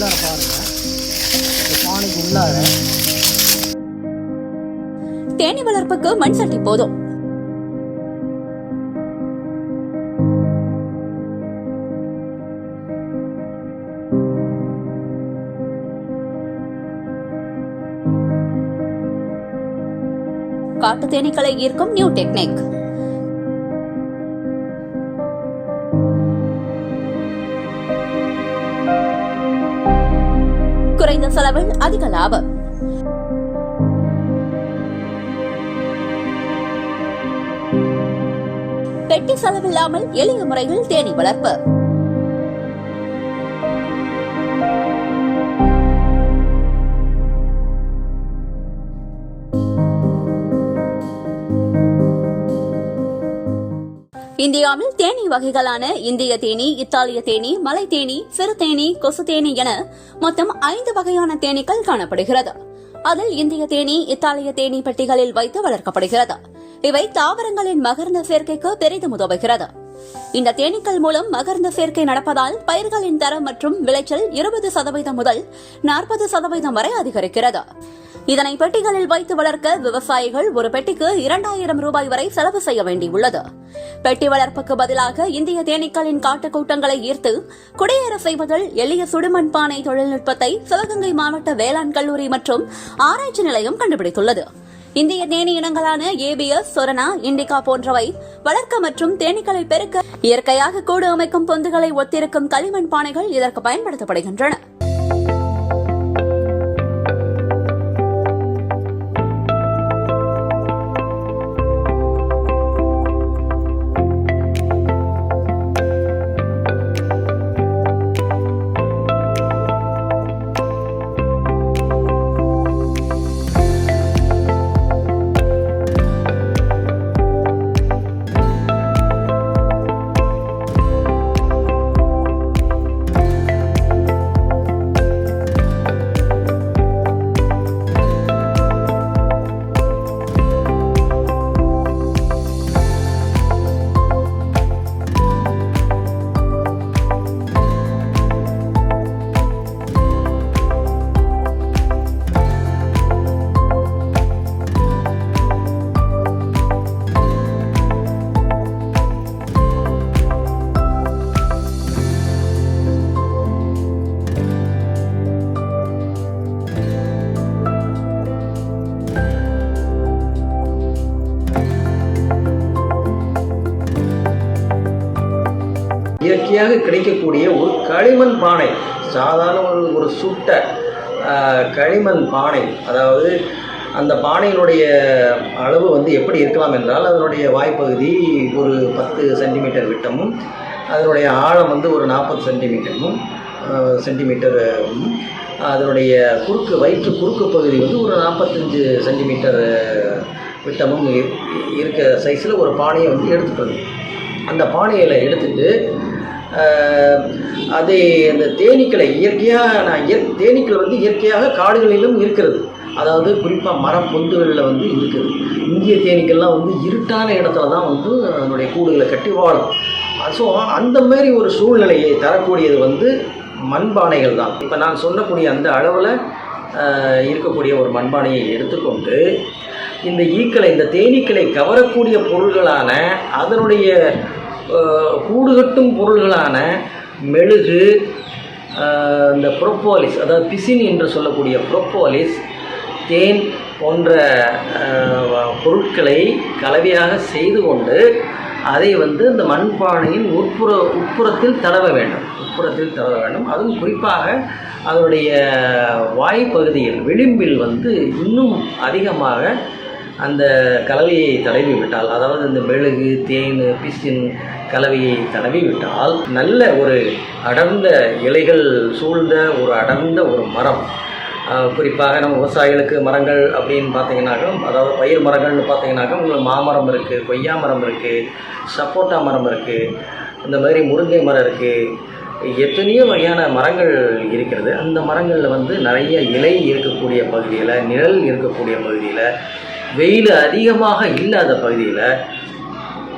உள்ளார பாருங்க, இந்த பானைக்கு உள்ளார தேனீ வளர்ப்புக்கு மண் சட்டி போதும். காட்டு தேனீக்களை ஈர்க்கும் நியூ டெக்னிக். குறைந்த செலவில் அதிக லாபம். பெட்டி செலவில்லாமல் எளிய முறையில் தேனீ வளர்ப்பு. இந்தியாவில் தேனீ வகைகளான இந்திய தேனீ, இத்தாலிய தேனீ, மலை தேனீ, சிறு தேனீ, கொசு தேனீ என மொத்தம் 5 வகையான தேனீக்கள் காணப்படுகிறது. அதில் இந்திய தேனீ, இத்தாலிய தேனீ பெட்டிகளில் வைத்து வளர்க்கப்படுகிறது. இவை தாவரங்களின் மகர்ந்த சேர்க்கைக்கு பெரிதும் உதவுகிறது. இந்த தேனீக்கள் மூலம் மகர்ந்த சேர்க்கை நடப்பதால் பயிர்களின் தரம் மற்றும் விளைச்சல் 20% முதல் 40% வரை அதிகரிக்கிறது. இதனை பெட்டிகளில் வைத்து வளர்க்க விவசாயிகள் ஒரு பெட்டிக்கு 2000 ரூபாய் வரை செலவு செய்ய வேண்டியுள்ளது. பெட்டி வளர்ப்புக்கு பதிலாக இந்திய தேனீக்களின் காட்டுக்கூட்டங்களை ஈர்த்து குடியேற செய்வதில் எளிய சுடுமண் பானை தொழில்நுட்பத்தை சிவகங்கை மாவட்ட வேளாண் கல்லூரி மற்றும் ஆராய்ச்சி நிலையம் கண்டுபிடித்துள்ளது. இந்திய தேனீ இனங்களான ஏபிஎஸ், சொரணா, இண்டிகா போன்றவை வளர்க்க மற்றும் தேனீக்களை பெருக்க இயற்கையாக கூடு அமைக்கும் பொந்துகளை ஒத்திருக்கும் களிமண் பானைகள் இதற்கு பயன்படுத்தப்படுகின்றன. இயற்கையாக கிடைக்கக்கூடிய ஒரு களிமண் பானை, சாதாரண ஒரு சுட்ட களிமண் பானை. அதாவது அந்த பானையினுடைய அளவு எப்படி இருக்கலாம் என்றால், அதனுடைய வாய்ப்பகுதி ஒரு 10 சென்டிமீட்டர் விட்டமும், அதனுடைய ஆழம் ஒரு 40 சென்டிமீட்டரும், அதனுடைய வயிற்று குறுக்கு பகுதி ஒரு 45 சென்டிமீட்டர் விட்டமும் இருக்கிற சைஸில் ஒரு பானையை எடுத்துக்கணும். அந்த பானையில் எடுத்துட்டு அதை அந்த தேனீக்களை தேனீக்கள் இயற்கையாக காடுகளிலும் இருக்கிறது. அதாவது குறிப்பாக மரம் பொந்துகளில் இருக்குது. இந்திய தேனீக்கள்லாம் இருட்டான இடத்துல தான் அதனுடைய கூடுகளை கட்டி வாழும். ஸோ அந்த மாதிரி ஒரு சூழ்நிலையை தரக்கூடியது மண்பானைகள் தான். இப்போ நான் சொல்லக்கூடிய அந்த அளவில் இருக்கக்கூடிய ஒரு மண்பானையை எடுத்துக்கொண்டு இந்த தேனீக்களை கவரக்கூடிய பொருள்களான அதனுடைய கூடுகட்டும் பொருள்களான மெழுகு, இந்த புரோப்போலிஸ், அதாவது பிசின் என்று சொல்லக்கூடிய புரோப்போலிஸ், தேன் போன்ற பொருட்களை கலவையாக செய்து கொண்டு அதை இந்த மண்பானையின் உட்புறத்தில் தடவ வேண்டும். அதுவும் குறிப்பாக அதனுடைய வாய்ப்பகுதியில் விளிம்பில் இன்னும் அதிகமாக அந்த கலவையை தடவி விட்டால், அதாவது இந்த மெழுகு, தேன், பிசின் கலவையை தடவி விட்டால் நல்ல ஒரு அடர்ந்த இலைகள் சூழ்ந்த ஒரு அடர்ந்த ஒரு மரம். குறிப்பாக நம்ம விவசாயிகளுக்கு மரங்கள் அப்படின்னு பார்த்தீங்கன்னாக்கா, அதாவது பயிர் மரங்கள்னு பார்த்தீங்கன்னாக்கா உங்களுக்கு மாமரம் இருக்குது, கொய்யா மரம் இருக்குது, சப்போட்டா மரம் இருக்குது, இந்த மாதிரி முருங்கை மரம் இருக்குது, எத்தனையோ வகையான மரங்கள் இருக்கிறது. அந்த மரங்களில் நிறைய இலை இருக்கக்கூடிய பகுதியில், நிழல் இருக்கக்கூடிய பகுதியில், வெயில் அதிகமாக இல்லாத பகுதியில்,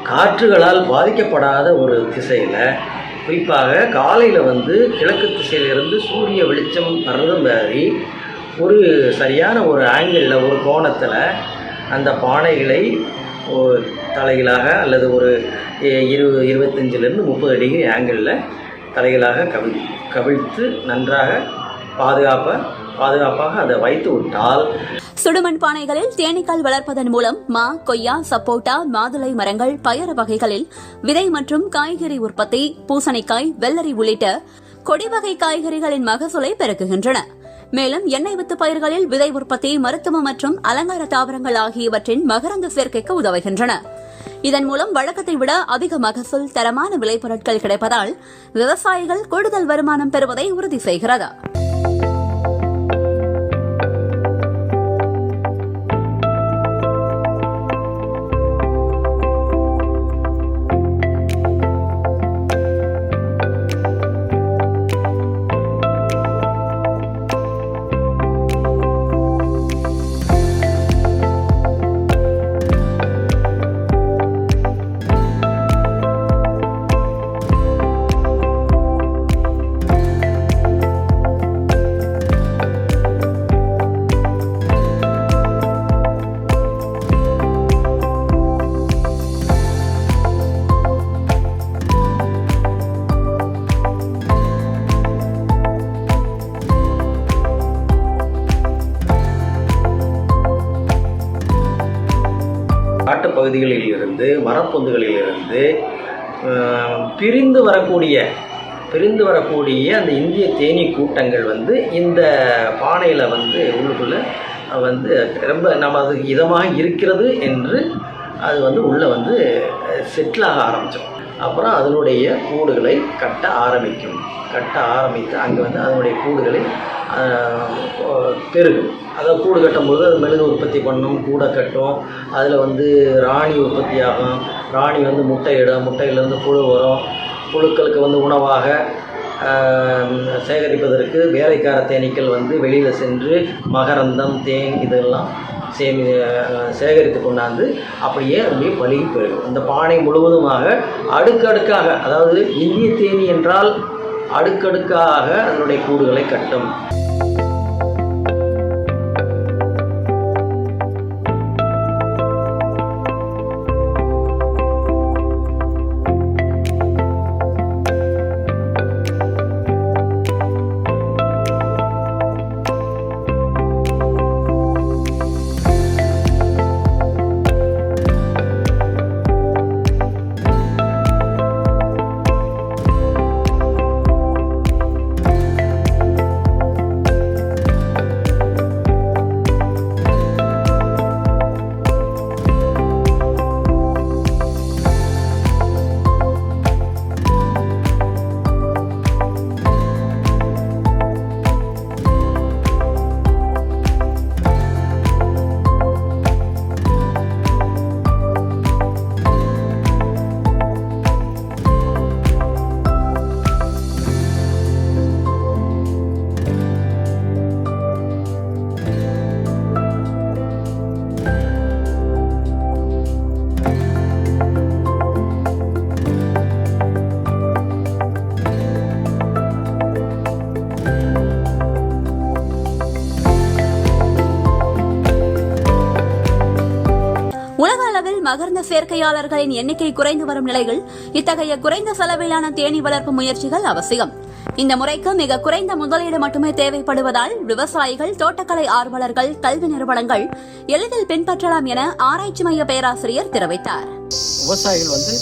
காற்றுகளால் பாதிக்கப்படாத ஒரு திசையில் குறிப்பாக காலையில் வந்து கிழக்கு திசையிலிருந்து சூரிய வெளிச்சம் வர்றது மாதிரி ஒரு சரியான ஒரு ஆங்கிளில், ஒரு கோணத்தில் அந்த பானைகளை தலைகளாக அல்லது ஒரு 25லேருந்து 30 டிகிரி ஆங்கிளில் தலைகளாக கவிழ்த்து நன்றாக பாதுகாப்பாக அதை வைத்து விட்டால், சுடுமண் பானைகளில் தேனீக்கள் வளர்ப்பதன் மூலம் மா, கொய்யா, சப்போட்டா, மாதுளை மரங்கள், பயறு வகைகளில் விதை மற்றும் காய்கறி உற்பத்தி, பூசணிக்காய், வெள்ளரி உள்ளிட்ட கொடி வகை காய்கறிகளின் மகசூலை பெருக்குகின்றன. மேலும் எண்ணெய் வித்து பயிர்களில் விதை உற்பத்தி, மருத்துவ மற்றும் அலங்கார தாவரங்கள் ஆகியவற்றின் மகரந்த சேர்க்கைக்கு உதவுகின்றன. இதன் மூலம் வழக்கத்தை விட அதிக மகசூல், தரமான விளைபொருட்கள் கிடைப்பதால் விவசாயிகள் கூடுதல் வருமானம் பெறுவதை உறுதி செய்கிறது. காட்டுப்பகுதிகளில் இருந்து, மரப்பொந்துகளில் இருந்து பிரிந்து வரக்கூடிய அந்த இந்திய தேனீ கூட்டங்கள் வந்து இந்த பானையில் வந்து உள்ளுக்குள்ளே வந்து ரொம்ப நம்ம அது இதமாக இருக்கிறது என்று அது வந்து உள்ளே வந்து செட்டிலாக ஆரம்பித்தோம். அப்புறம் அதனுடைய கூடுகளை கட்ட ஆரம்பித்து அங்கே வந்து அதனுடைய கூடுகளை பெருகும். அதை கூடு கட்டும்போது அது மெழுகு உற்பத்தி பண்ணும், கூடை கட்டும். அதில் வந்து ராணி உற்பத்தி ஆகும். ராணி வந்து முட்டையிடும். முட்டையிலேருந்து புழு வரும். புழுக்களுக்கு வந்து உணவாக சேகரிப்பதற்கு வேலைக்கார தேனீக்கள் வந்து வெளியில் சென்று மகரந்தம், தேன் இதெல்லாம் சேகரித்து கொண்டாந்து அப்படியே பழுகி போயிடும். இந்த பானை முழுவதுமாக அடுக்கடுக்காக, அதாவது இந்திய தேனீ என்றால் அடுக்கடுக்காக அதனுடைய கூடுகளை கட்டும். மகரந்த சேர்க்கையாளர்களின் எண்ணிக்கை குறைந்து வரும் நிலையில் இத்தகைய குறைந்த செலவிலான தேனீ வளர்ப்பு முயற்சிகள் அவசியம். இந்த முறைக்கு மிக குறைந்த முதலீடு மட்டுமே தேவைப்படுவதால் விவசாயிகள், தோட்டக்கலை ஆர்வலர்கள், கல்வி நிறுவனங்கள் எளிதில் பின்பற்றலாம் என ஆராய்ச்சி மைய பேராசிரியர் தெரிவித்தார். விவசாயிகள் வந்து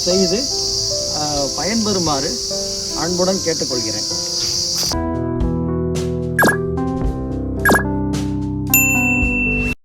செய்து பயன்பெறுமாறு அன்புடன் கேட்டுக்கொள்கிறேன்.